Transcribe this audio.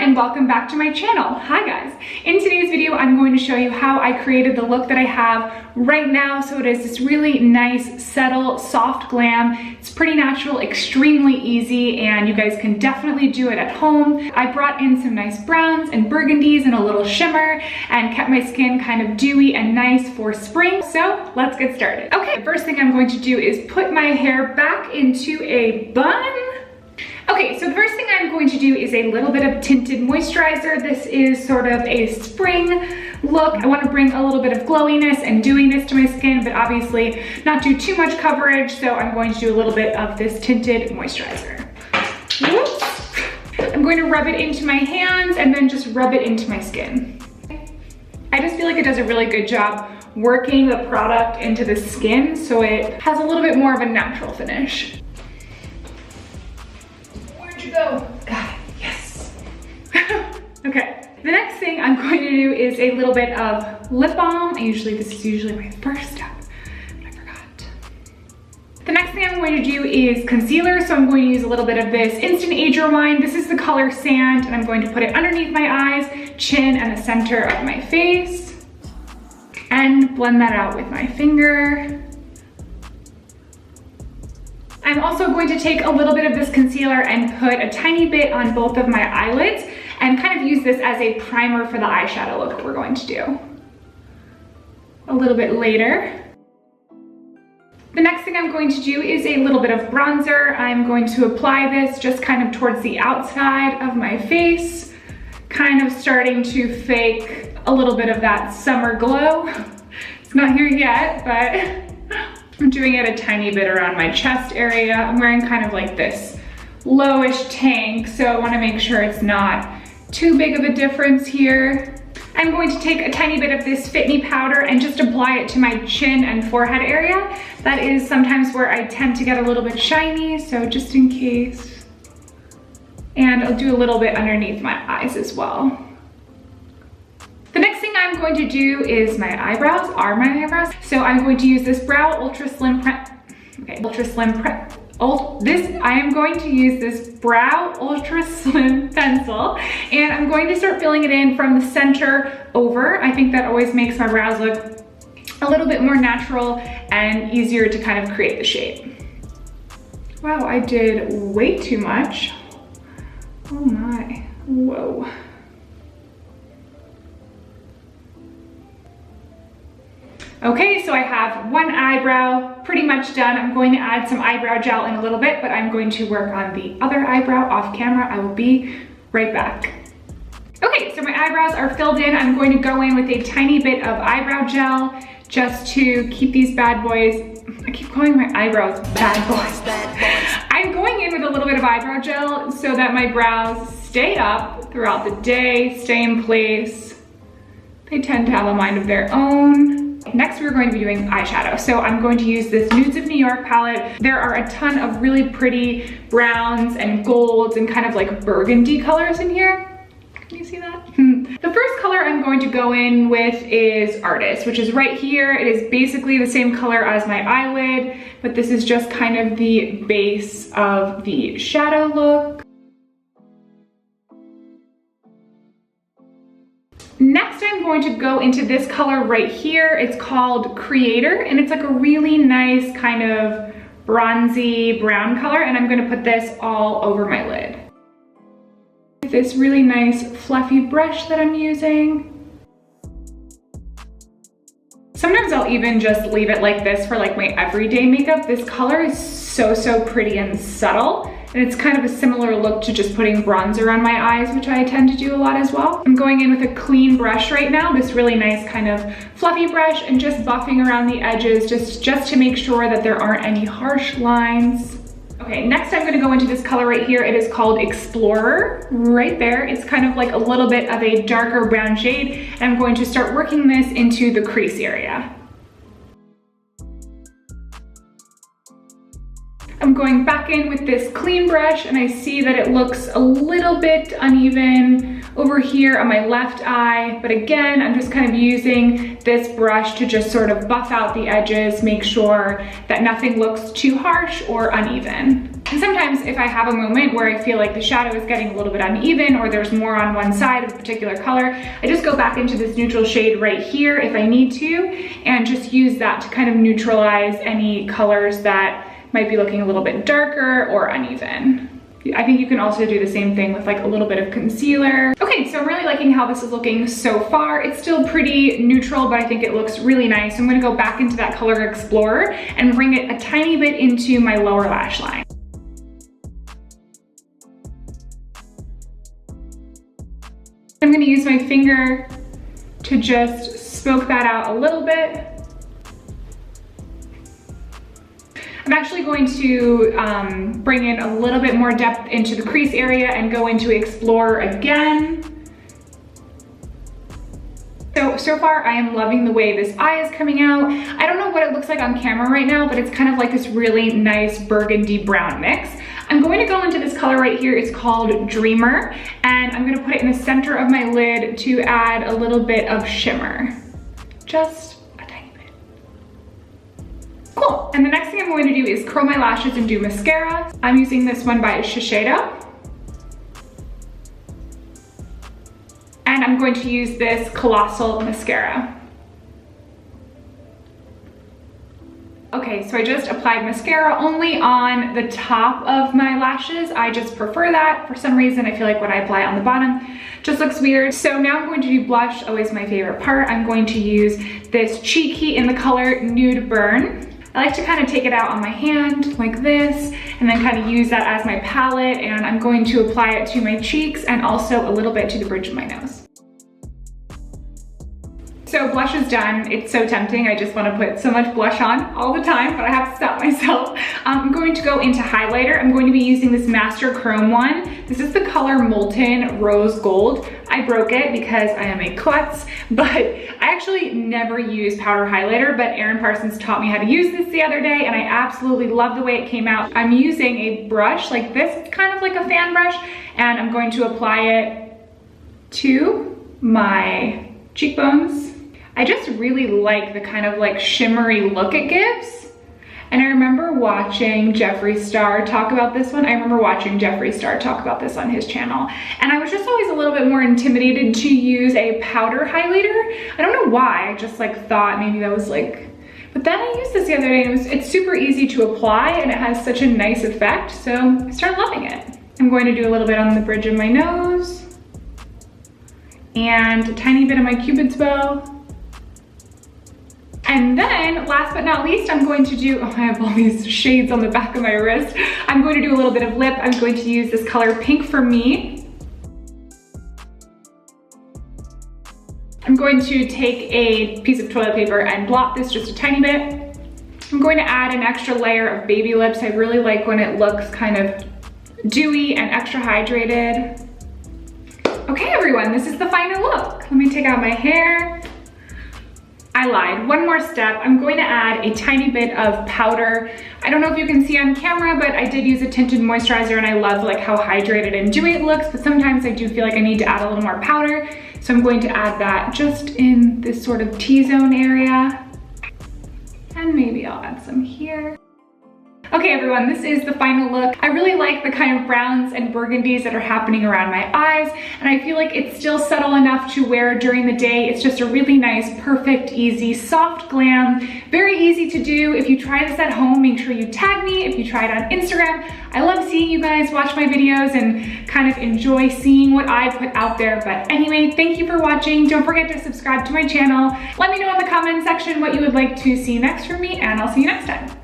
and welcome back to my channel. Hi guys. In today's video, I'm going to show you how I created the look that I have right now. So it is this really nice, subtle, soft glam. It's pretty natural, extremely easy, and you guys can definitely do it at home. I brought in some nice browns and burgundies and a little shimmer and kept my skin kind of dewy and nice for spring. So let's get started. Okay, the first thing I'm going to do is put my hair back into a bun. Okay, so the first thing I'm going to do is a little bit of tinted moisturizer. This is sort of a spring look. I want to bring a little bit of glowiness and dewiness to my skin, but obviously not do too much coverage, so I'm going to do a little bit of this tinted moisturizer. Whoops. I'm going to rub it into my hands and then just rub it into my skin. I just feel like it does a really good job working the product into the skin, so it has a little bit more of a natural finish. Go. Got it, yes. Okay, the next thing I'm going to do is a little bit of lip balm. This is usually my first step, but I forgot. The next thing I'm going to do is concealer, so I'm going to use a little bit of this Instant Age Rewind. This is the color Sand, and I'm going to put it underneath my eyes, chin, and the center of my face, and blend that out with my finger. I'm also going to take a little bit of this concealer and put a tiny bit on both of my eyelids and kind of use this as a primer for the eyeshadow look that we're going to do a little bit later. The next thing I'm going to do is a little bit of bronzer. I'm going to apply this just kind of towards the outside of my face, kind of starting to fake a little bit of that summer glow. It's not here yet, but I'm doing it a tiny bit around my chest area. I'm wearing kind of like this lowish tank, so I want to make sure it's not too big of a difference here. I'm going to take a tiny bit of this Fit Me powder and just apply it to my chin and forehead area. That is sometimes where I tend to get a little bit shiny, so just in case. And I'll do a little bit underneath my eyes as well. The next thing I'm going to do is my eyebrows, So I'm going to use this Brow Ultra Slim I am going to use this Brow Ultra Slim pencil, and I'm going to start filling it in from the center over. I think that always makes my brows look a little bit more natural and easier to kind of create the shape. Wow, I did way too much. Oh my, whoa. Okay, so I have one eyebrow pretty much done. I'm going to add some eyebrow gel in a little bit, but I'm going to work on the other eyebrow off camera. I will be right back. Okay, so my eyebrows are filled in. I'm going to go in with a tiny bit of eyebrow gel just to keep these bad boys. I keep calling my eyebrows bad boys. I'm going in with a little bit of eyebrow gel so that my brows stay up throughout the day, stay in place. They tend to have a mind of their own. Next, we're going to be doing eyeshadow. So I'm going to use this Nudes of New York palette. There are a ton of really pretty browns and golds and kind of like burgundy colors in here. Can you see that? The first color I'm going to go in with is Artist, which is right here. It is basically the same color as my eyelid, but this is just kind of the base of the shadow look. Next, I'm going to go into this color right here. It's called Creator, and it's like a really nice kind of bronzy brown color, and I'm gonna put this all over my lid. This really nice fluffy brush that I'm using. Sometimes I'll even just leave it like this for like my everyday makeup. This color is so pretty and subtle. And it's kind of a similar look to just putting bronzer on my eyes, which I tend to do a lot as well. I'm going in with a clean brush right now, this really nice kind of fluffy brush, and just buffing around the edges just to make sure that there aren't any harsh lines. Okay, next I'm gonna go into this color right here. It is called Explorer, right there. It's kind of like a little bit of a darker brown shade, and I'm going to start working this into the crease area. I'm going back in with this clean brush, and I see that it looks a little bit uneven over here on my left eye, but again, I'm just kind of using this brush to just sort of buff out the edges, make sure that nothing looks too harsh or uneven. And sometimes if I have a moment where I feel like the shadow is getting a little bit uneven or there's more on one side of a particular color, I just go back into this neutral shade right here if I need to, and just use that to kind of neutralize any colors that might be looking a little bit darker or uneven. I think you can also do the same thing with like a little bit of concealer. Okay, so I'm really liking how this is looking so far. It's still pretty neutral, but I think it looks really nice. I'm gonna go back into that Color Explorer and bring it a tiny bit into my lower lash line. I'm gonna use my finger to just smoke that out a little bit. I'm actually going to bring in a little bit more depth into the crease area and go into Explorer again. So far I am loving the way this eye is coming out. I don't know what it looks like on camera right now, but it's kind of like this really nice burgundy brown mix. I'm going to go into this color right here. It's called Dreamer, and I'm gonna put it in the center of my lid to add a little bit of shimmer. Just a tiny bit. Cool, and the next thing I'm going to do is curl my lashes and do mascara. I'm using this one by Eyeshadow. And I'm going to use this Colossal mascara. Okay, so I just applied mascara only on the top of my lashes. I just prefer that. For some reason, I feel like when I apply it on the bottom, it just looks weird. So now I'm going to do blush, always my favorite part. I'm going to use this Cheeky in the color Nude Burn. I like to kind of take it out on my hand like this and then kind of use that as my palette, and I'm going to apply it to my cheeks and also a little bit to the bridge of my nose. So blush is done. It's so tempting. I just want to put so much blush on all the time, but I have to stop myself. I'm going to go into highlighter. I'm going to be using this Master Chrome one. This is the color Molten Rose Gold. I broke it because I am a klutz, but I actually never use powder highlighter, but Erin Parsons taught me how to use this the other day, and I absolutely love the way it came out. I'm using a brush like this. It's kind of like a fan brush, and I'm going to apply it to my cheekbones. I just really like the kind of like shimmery look it gives. And I remember watching Jeffree Star talk about this one. I remember watching Jeffree Star talk about this on his channel. And I was just always a little bit more intimidated to use a powder highlighter. I don't know why, I just like thought maybe that was like, but then I used this the other day and it's super easy to apply and it has such a nice effect. So I started loving it. I'm going to do a little bit on the bridge of my nose and a tiny bit of my Cupid's bow. And then, last but not least, I'm going to do, oh, I have all these shades on the back of my wrist. I'm going to do a little bit of lip. I'm going to use this color Pink for Me. I'm going to take a piece of toilet paper and blot this just a tiny bit. I'm going to add an extra layer of baby lips. I really like when it looks kind of dewy and extra hydrated. Okay, everyone, this is the final look. Let me take out my hair. I lied, one more step. I'm going to add a tiny bit of powder. I don't know if you can see on camera, but I did use a tinted moisturizer and I love like how hydrated and dewy it looks, but sometimes I do feel like I need to add a little more powder. So I'm going to add that just in this sort of T-zone area. And maybe I'll add some here. Okay everyone, this is the final look. I really like the kind of browns and burgundies that are happening around my eyes, and I feel like it's still subtle enough to wear during the day. It's just a really nice, perfect, easy, soft glam. Very easy to do. If you try this at home, make sure you tag me. If you try it on Instagram, I love seeing you guys watch my videos and kind of enjoy seeing what I put out there. But anyway, thank you for watching. Don't forget to subscribe to my channel. Let me know in the comment section what you would like to see next from me, and I'll see you next time.